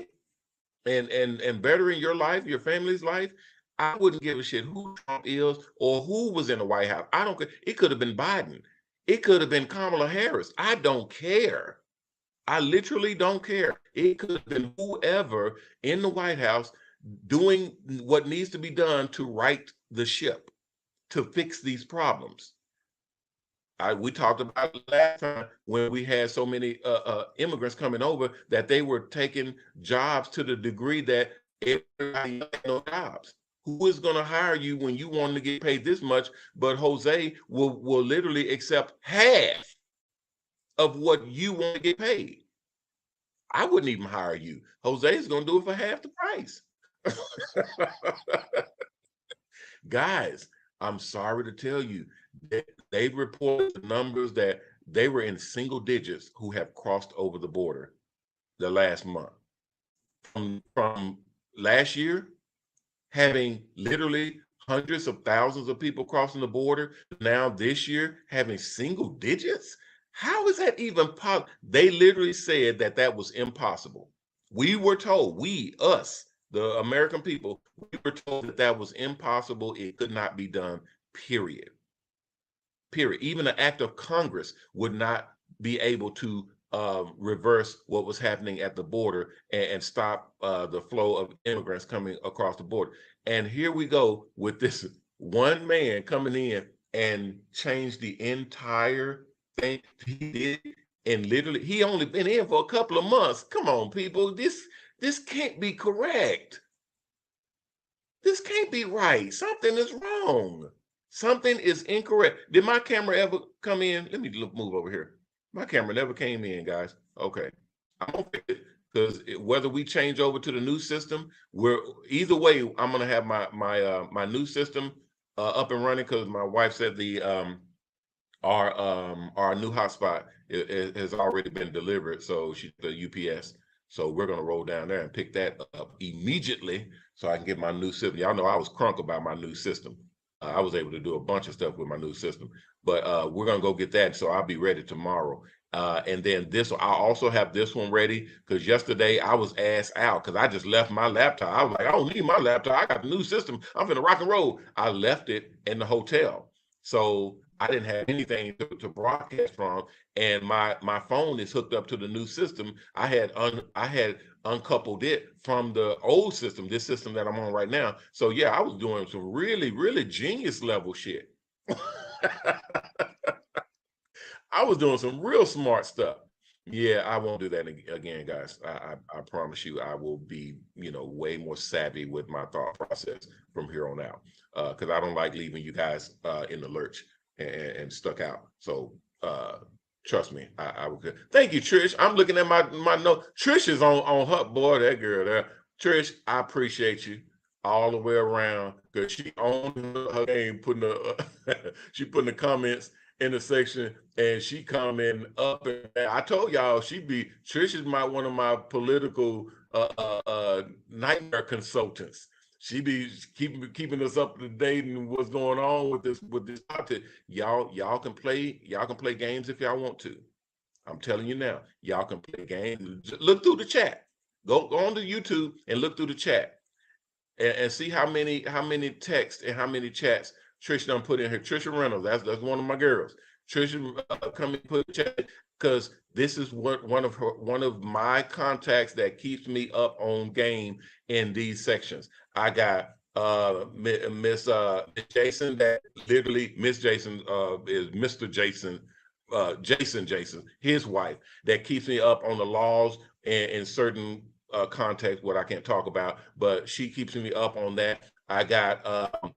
Speaker 1: and bettering your life, your family's life. I wouldn't give a shit who Trump is or who was in the White House. I don't care. It could have been Biden. It could have been Kamala Harris. I don't care. I literally don't care. It could have been whoever in the White House doing what needs to be done to right the ship, to fix these problems. We talked about last time when we had so many immigrants coming over that they were taking jobs to the degree that everybody had no jobs. Who is going to hire you when you want to get paid this much? But Jose will literally accept half of what you want to get paid. I wouldn't even hire you. Jose is going to do it for half the price. Guys, I'm sorry to tell you, they've reported the numbers that they were in single digits who have crossed over the border the last month. From last year, having literally hundreds of thousands of people crossing the border, now this year having single digits. How is that even possible? They literally said that was impossible. We were told, us, the American people, we were told that was impossible. It could not be done, period. Even an act of Congress would not be able to reverse what was happening at the border and stop the flow of immigrants coming across the border. And here we go with this one man coming in and changed the entire thing he did. And literally, he only been in for a couple of months. Come on, people, this can't be correct. This can't be right. Something is wrong. Something is incorrect. Did my camera ever come in? Let me move over here. My camera never came in, guys. Okay. I'm gonna fix it because whether we change over to the new system, either way, I'm gonna have my new system up and running because my wife said our new hotspot has already been delivered. So the UPS. So we're gonna roll down there and pick that up immediately so I can get my new system. Y'all know I was crunk about my new system. I was able to do a bunch of stuff with my new system, but we're gonna go get that. So I'll be ready tomorrow. And then I also have this one ready because yesterday I was ass out because I just left my laptop. I was like, I don't need my laptop. I got the new system. I'm finna rock and roll. I left it in the hotel. So I didn't have anything to broadcast from, and my phone is hooked up to the new system. I had uncoupled it from the old system, this system that I'm on right now. So yeah, I was doing some really, really genius level shit. I was doing some real smart stuff. Yeah, I won't do that again, guys. I promise you, I will be, way more savvy with my thought process from here on out. Because I don't like leaving you guys in the lurch and stuck out. So trust me, I will. Thank you, Trish. I'm looking at my note. Trish is on her, boy, that girl there. Trish, I appreciate you all the way around because she owned her game, she putting the comments in the section, and she coming up, and I told y'all Trish is one of my political nightmare consultants. She be keeping us up to date and what's going on with this topic. Y'all can play games if y'all want to. I'm telling you now, y'all can play games. Just look through the chat. Go on to YouTube and look through the chat and see how many texts and how many chats Trisha done put in here. Trisha Reynolds, that's one of my girls. Trisha come and put a chat because this is one of my contacts that keeps me up on game in these sections. I got Miss Jason, that literally Miss Jason is Mr. Jason, Jason, his wife, that keeps me up on the laws and certain context, what I can't talk about, but she keeps me up on that. I got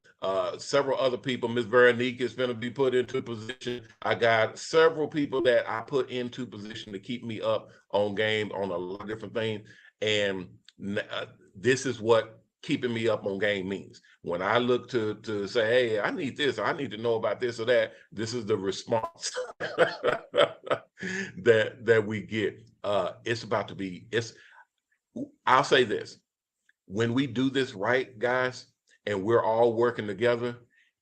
Speaker 1: several other people. Miss Veronique is going to be put into position. I got several people that I put into position to keep me up on game on a lot of different things. And this is what keeping me up on game means. When I look to say, hey, I need this, or I need to know about this or that, this is the response that we get. It's about to be, I'll say this. When we do this right, guys, and we're all working together,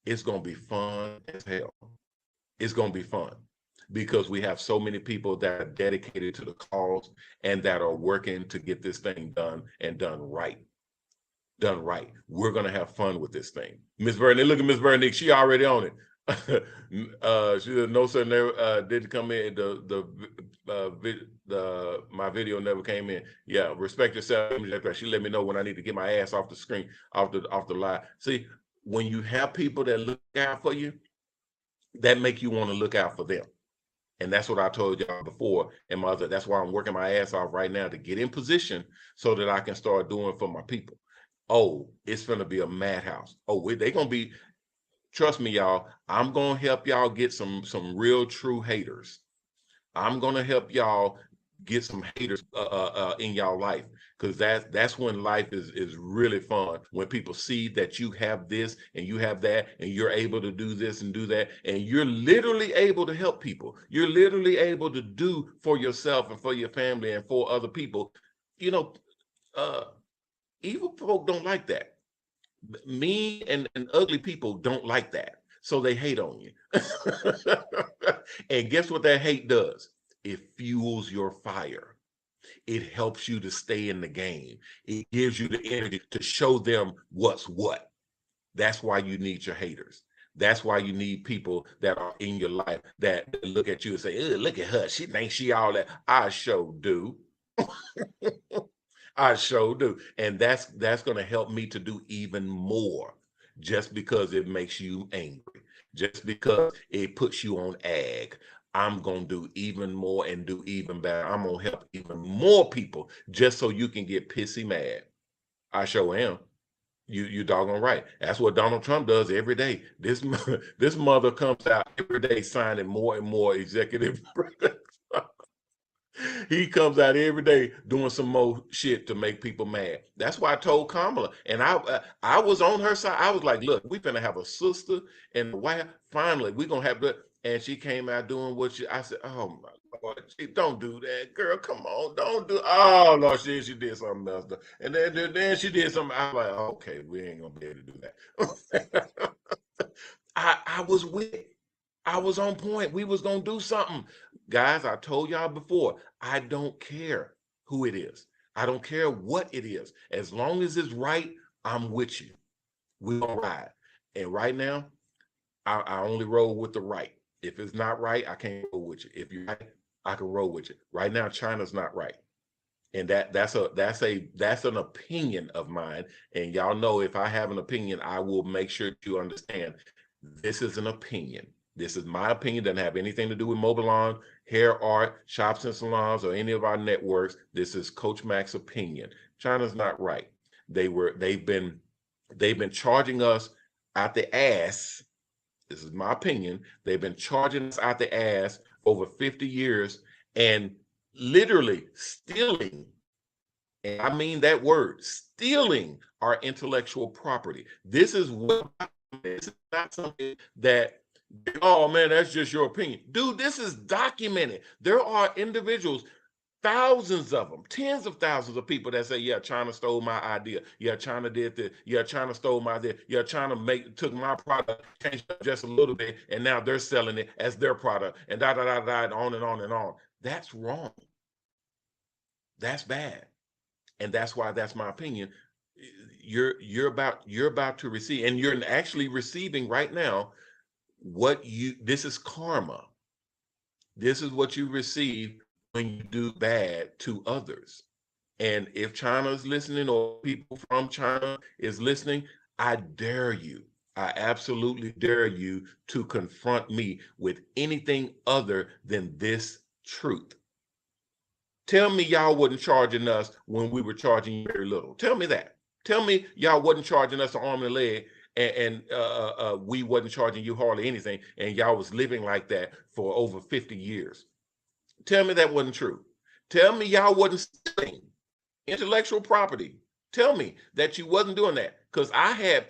Speaker 1: it's going to be fun as hell. It's going to be fun because we have so many people that are dedicated to the cause and that are working to get this thing done and done right. Done right. We're going to have fun with this thing. Miss Vernick, look at Miss Vernick. She already on it. She said, no, sir, never didn't come in. My video never came in. Yeah, respect yourself. She let me know when I need to get my ass off the screen, off the live. See, when you have people that look out for you, that make you want to look out for them. And that's what I told y'all before. And that's why I'm working my ass off right now to get in position so that I can start doing for my people. Oh, it's gonna be a madhouse. Oh, they're gonna be. Trust me, y'all. I'm gonna help y'all get some real true haters. I'm gonna help y'all get some haters in y'all life, because that's when life is really fun, when people see that you have this and you have that and you're able to do this and do that, and you're literally able to help people. You're literally able to do for yourself and for your family and for other people. You know, evil folk don't like that. Mean and ugly people don't like that, so they hate on you. And guess what that hate does? It fuels your fire. It helps you to stay in the game. It gives you the energy to show them what's what. That's why you need your haters. That's why you need people that are in your life that look at you and say, look at her, she thinks she all that. I sure do. I sure do. And that's going to help me to do even more, just because it makes you angry, just because it puts you on ag. I'm going to do even more and do even better. I'm going to help even more people just so you can get pissy mad. I sure am. You doggone right. That's what Donald Trump does every day. This mother comes out every day signing more and more executive. He comes out every day doing some more shit to make people mad. That's why I told Kamala, and I was on her side. I was like, look, we finna have a sister and a wife. Finally, we gonna have that. And she came out doing what I said, oh my Lord, don't do that, girl. Come on, don't do. Oh Lord, she did something else. And then she did something. I was like, okay, we ain't gonna be able to do that. I was with it. I was on point. We was gonna do something. Guys, I told y'all before, I don't care who it is. I don't care what it is. As long as it's right, I'm with you. We're gonna ride. And right now, I only roll with the right. If it's not right, I can't roll with you. If you're right, I can roll with you. Right now, China's not right. And that's an opinion of mine. And y'all know, if I have an opinion, I will make sure you understand this is an opinion. This is my opinion. Doesn't have anything to do with Mobilon, Hair Art, Shops and Salons, or any of our networks. This is Coach Mac's opinion. China's not right. They've been charging us out the ass. This is my opinion. They've been charging us out the ass over 50 years and literally stealing, and I mean that word, stealing our intellectual property. This is not something that, oh man, that's just your opinion. Dude, this is documented. There are individuals, thousands of them, tens of thousands of people that say, yeah, China stole my idea. Yeah, China did this. Yeah, China stole my idea. Yeah, China took my product, changed it just a little bit, and now they're selling it as their product, and and on and on and on. That's wrong. That's bad. And that's why that's my opinion. You're about to receive, and you're actually receiving right now this is karma. This is what you receive when you do bad to others. And if China is listening, or people from China is listening, I dare you. I absolutely dare you to confront me with anything other than this truth. Tell me y'all wasn't charging us when we were charging you very little. Tell me that. Tell me y'all wasn't charging us an arm and a leg, and we wasn't charging you hardly anything, and y'all was living like that for over 50 years. Tell me that wasn't true. Tell me y'all wasn't stealing intellectual property. Tell me that you wasn't doing that, because I had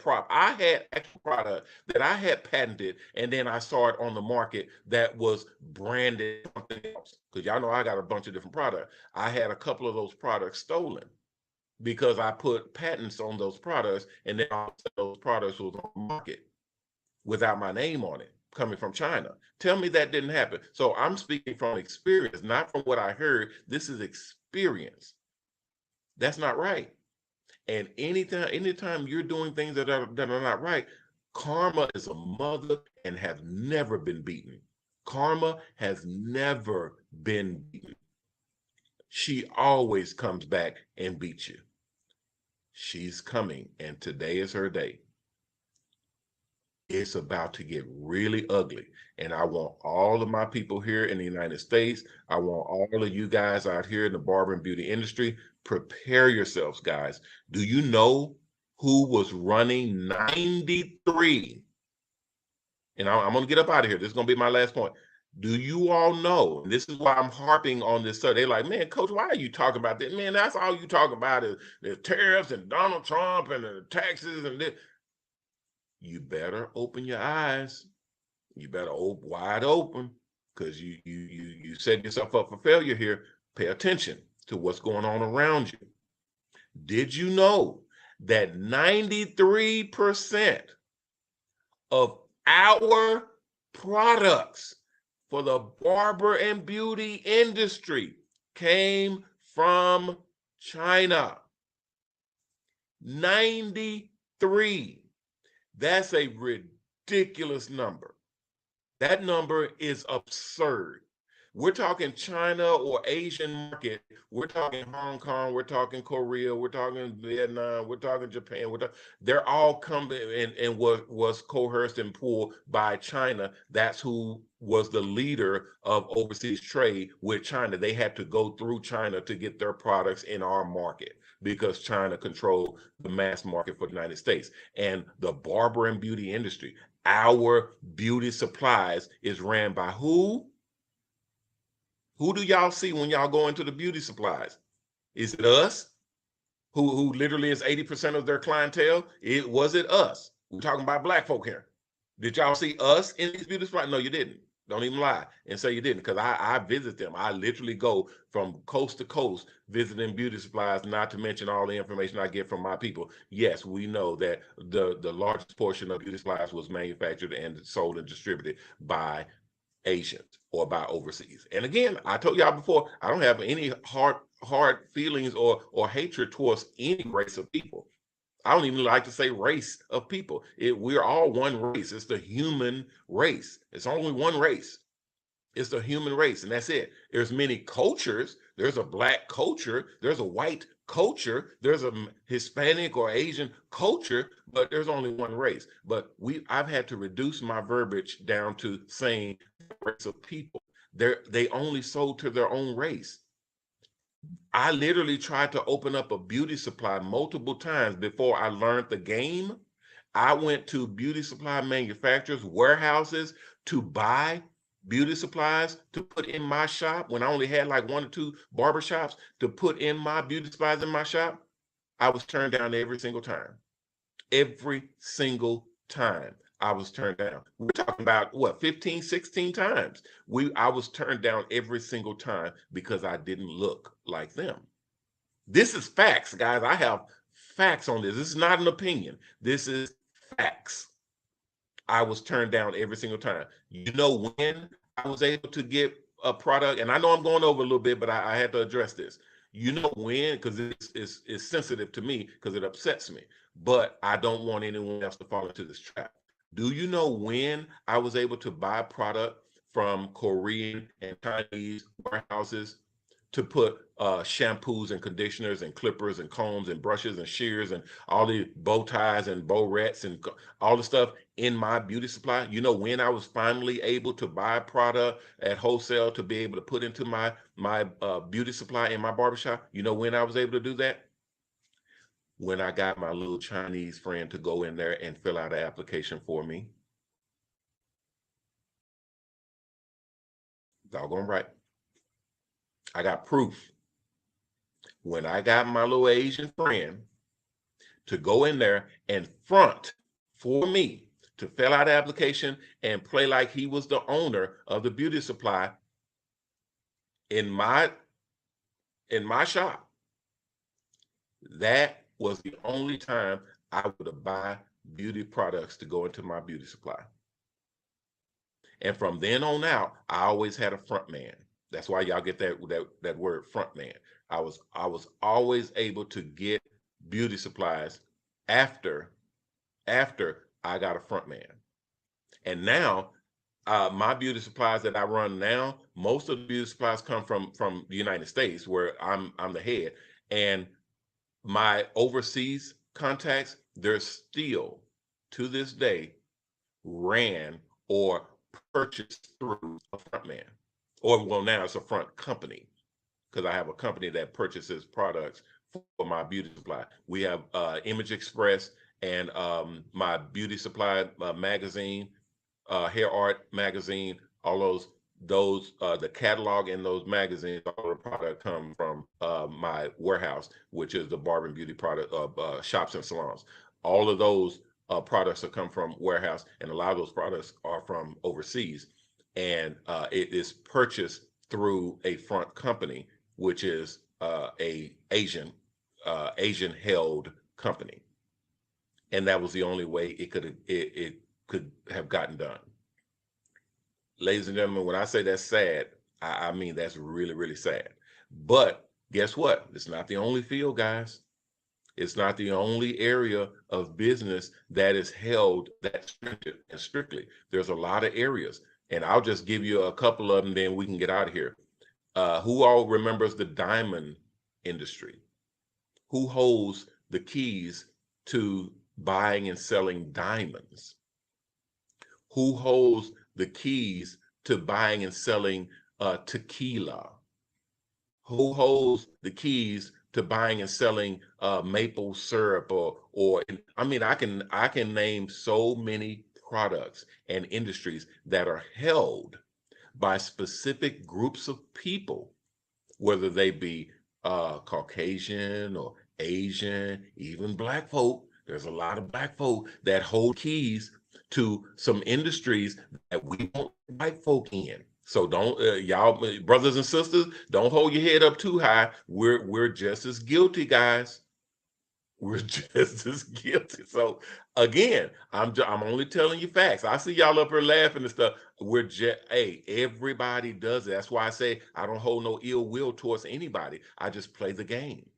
Speaker 1: actual product that I had patented, and then I saw it on the market that was branded something else. Because y'all know I got a bunch of different products. I had a couple of those products stolen because I put patents on those products, and then all those products was on the market without my name on it, coming from China. Tell me that didn't happen. So I'm speaking from experience, not from what I heard. This is experience. That's not right. And anytime you're doing things that are not right, karma is a mother and has never been beaten. Karma has never been beaten. She always comes back and beats you. She's coming, and today is her day. It's about to get really ugly. And I want all of my people here in the United States, I want all of you guys out here in the barber and beauty industry, prepare yourselves, guys. Do you know who was running 93? And I'm going to get up out of here. This is going to be my last point. Do you all know? And this is why I'm harping on this. So they're like, man, Coach, why are you talking about this? Man, that's all you talk about is the tariffs and Donald Trump and the taxes and this. You better open your eyes. You better open wide open, because you set yourself up for failure here. Pay attention to what's going on around you. Did you know that 93% of our products for the barber and beauty industry came from China? 93. That's a ridiculous number. That number is absurd. We're talking China or Asian market. We're talking Hong Kong. We're talking Korea. We're talking Vietnam. We're talking Japan. They're all coming and was coerced and pulled by China. That's who was the leader of overseas trade with China. They had to go through China to get their products in our market, because China controlled the mass market for the United States. And the barber and beauty industry, our beauty supplies, is ran by who? Who do y'all see when y'all go into the beauty supplies? Is it us? Who literally is 80% of their clientele? Was it us? We're talking about black folk here. Did y'all see us in these beauty supplies? No, you didn't. Don't even lie and say you didn't, because I visit them. I literally go from coast to coast visiting beauty supplies, not to mention all the information I get from my people. Yes, we know that the largest portion of beauty supplies was manufactured and sold and distributed by Asians or by overseas. And again, I told y'all before, I don't have any hard feelings or hatred towards any race of people. I don't even like to say race of people. We're all one race. It's the human race. It's only one race. It's the human race, and that's it. There's many cultures. There's a black culture. There's a white culture. There's a Hispanic or Asian culture, but there's only one race. But I've had to reduce my verbiage down to saying race of people. They only sold to their own race. I literally tried to open up a beauty supply multiple times before I learned the game. I went to beauty supply manufacturers, warehouses, to buy beauty supplies to put in my shop when I only had like 1 or 2 barber shops to put in my beauty supplies in my shop. I was turned down every single time. Every single time I was turned down. We're talking about what, 15, 16 times. I was turned down every single time because I didn't look like them. This is facts, guys. I have facts on this. This is not an opinion. This is facts. I was turned down every single time. You know when I was able to get a product, and I know I'm going over a little bit, but I had to address this. You know when, because it's sensitive to me, because it upsets me, but I don't want anyone else to fall into this trap. Do you know when I was able to buy product from Korean and Chinese warehouses to put shampoos and conditioners and clippers and combs and brushes and shears and all the bow ties and bowerettes and all the stuff in my beauty supply? You know when I was finally able to buy product at wholesale to be able to put into my beauty supply in my barbershop? You know when I was able to do that? when I got my little Chinese friend to go in there and fill out an application for me? Doggone right. I got proof. When I got my little Asian friend to go in there and front for me to fill out an application and play like he was the owner of the beauty supply in my shop, that was the only time I would buy beauty products to go into my beauty supply. And from then on out, I always had a front man. That's why y'all get that word front man. I was always able to get beauty supplies after I got a front man. And now my beauty supplies that I run now, most of the beauty supplies come from the United States, where I'm the head. And my overseas contacts, they're still to this day ran or purchased through a front man. Or well, now it's a front company, because I have a company that purchases products for my beauty supply. We have Image Express and my beauty supply magazine, Hair Art magazine, all those the catalog in those magazines, all the product come from my warehouse, which is the Barber and Beauty product shops and salons. All of those products that come from warehouse, and a lot of those products are from overseas, and it is purchased through a front company, which is a Asian held company, and that was the only way it could have gotten done. Ladies and gentlemen, when I say that's sad, I mean that's really, really sad. But guess what? It's not the only field, guys. It's not the only area of business that is held that stringent and strictly. There's a lot of areas, and I'll just give you a couple of them, then we can get out of here. Who all remembers the diamond industry? Who holds the keys to buying and selling diamonds? Who holds the keys to buying and selling tequila? Who holds the keys to buying and selling maple syrup? Or I mean, I can name so many products and industries that are held by specific groups of people, whether they be Caucasian or Asian, even Black folk. There's a lot of Black folk that hold keys to some industries that we want white folk in. So don't y'all brothers and sisters, don't hold your head up too high. We're just as guilty, guys. We're just as guilty. So again, I'm only telling you facts. I see y'all up here laughing and stuff. We're just, hey, everybody does it. That's why I say I don't hold no ill will towards anybody. I just play the game.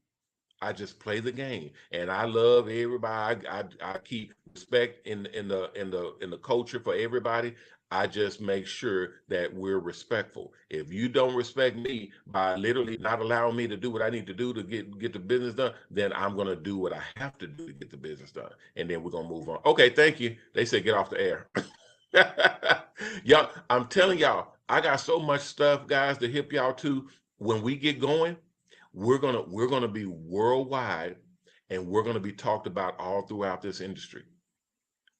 Speaker 1: I just play the game, and I love everybody. I keep respect in the culture for everybody. I just make sure that we're respectful. If you don't respect me by literally not allowing me to do what I need to do to get the business done, then I'm gonna do what I have to do to get the business done, and then we're gonna move on. Okay, thank you. They said get off the air. Y'all, I'm telling y'all, I got so much stuff, guys, to hip y'all to when we get going. We're gonna be worldwide, and we're gonna be talked about all throughout this industry.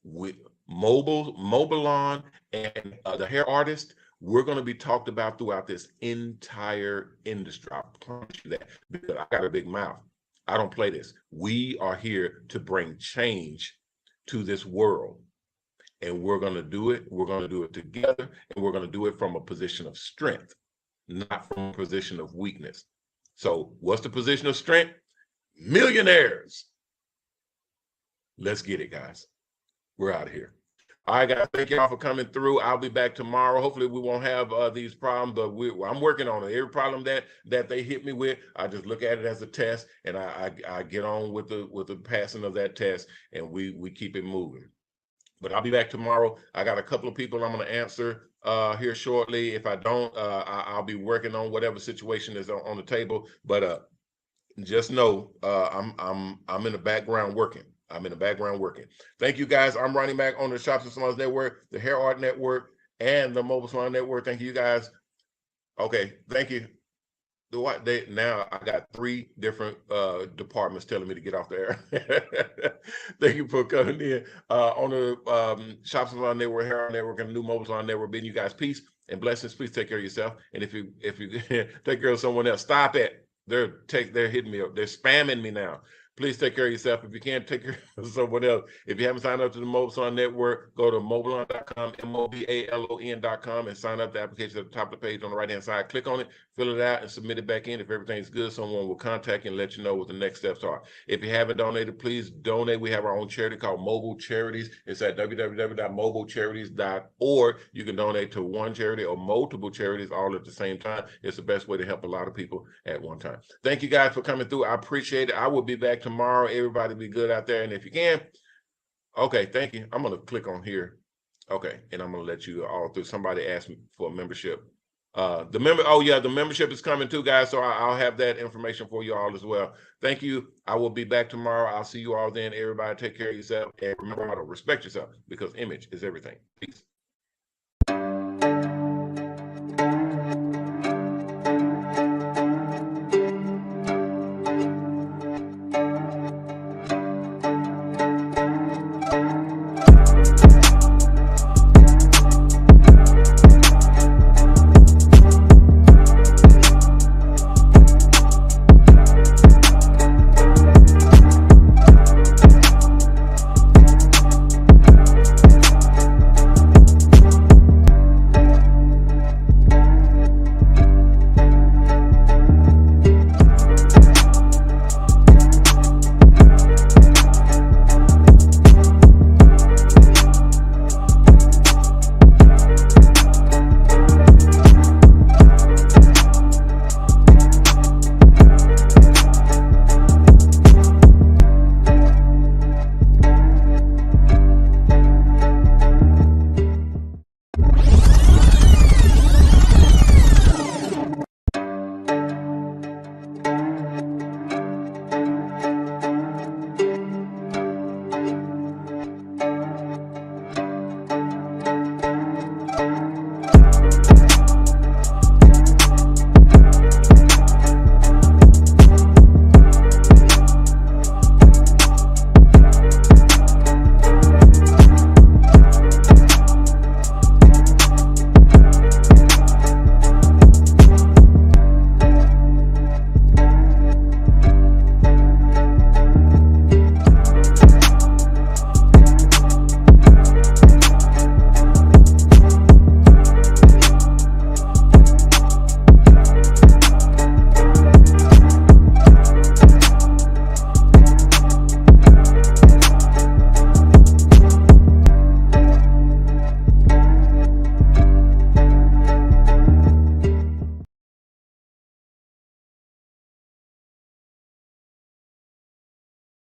Speaker 1: With Mobilon and the hair artist, we're gonna be talked about throughout this entire industry. I promise you that, because I got a big mouth. I don't play this. We are here to bring change to this world, and we're gonna do it. We're gonna do it together, and we're gonna do it from a position of strength, not from a position of weakness. So what's the position of strength? Millionaires. Let's get it, guys. We're out of here. All right, guys, thank y'all for coming through. I'll be back tomorrow. Hopefully we won't have these problems, but I'm working on it. Every problem that they hit me with, I just look at it as a test, and I get on with the passing of that test, and we keep it moving. But I'll be back tomorrow. I got a couple of people I'm going to answer here shortly. If I don't, I'll be working on whatever situation is on the table. But just know I'm in the background working. I'm in the background working. Thank you, guys. I'm Ronnie Mack on the Shops and Salons Network, the Hair Art Network, and the Mobile Salon Network. Thank you, guys. Okay, thank you. Now I got 3 different departments telling me to get off the air. Thank you for coming in on the Shop Salon Network, Hair Network, and the New Mobile Salon Network. Bidding you guys peace and blessings. Please take care of yourself, and if you take care of someone else, stop it. They're hitting me up. They're spamming me now. Please take care of yourself. If you can't take care of someone else, if you haven't signed up to the Mobile Salon Network, go to mobilon.com, mobalon.com, and sign up. The application at the top of the page on the right-hand side. Click on it, fill it out, and submit it back in. If everything's good, someone will contact you and let you know what the next steps are. If you haven't donated, please donate. We have our own charity called Mobile Charities. It's at www.mobilecharities.org. You can donate to one charity or multiple charities all at the same time. It's the best way to help a lot of people at one time. Thank you guys for coming through. I appreciate it. I will be back tomorrow. Everybody be good out there. And if you can, okay, thank you. I'm going to click on here. Okay, and I'm going to let you all through. Somebody asked me for a membership. The membership is coming too, guys. So I'll have that information for you all as well. Thank you. I will be back tomorrow. I'll see you all then. Everybody take care of yourself. And remember how to respect yourself because image is everything. Peace.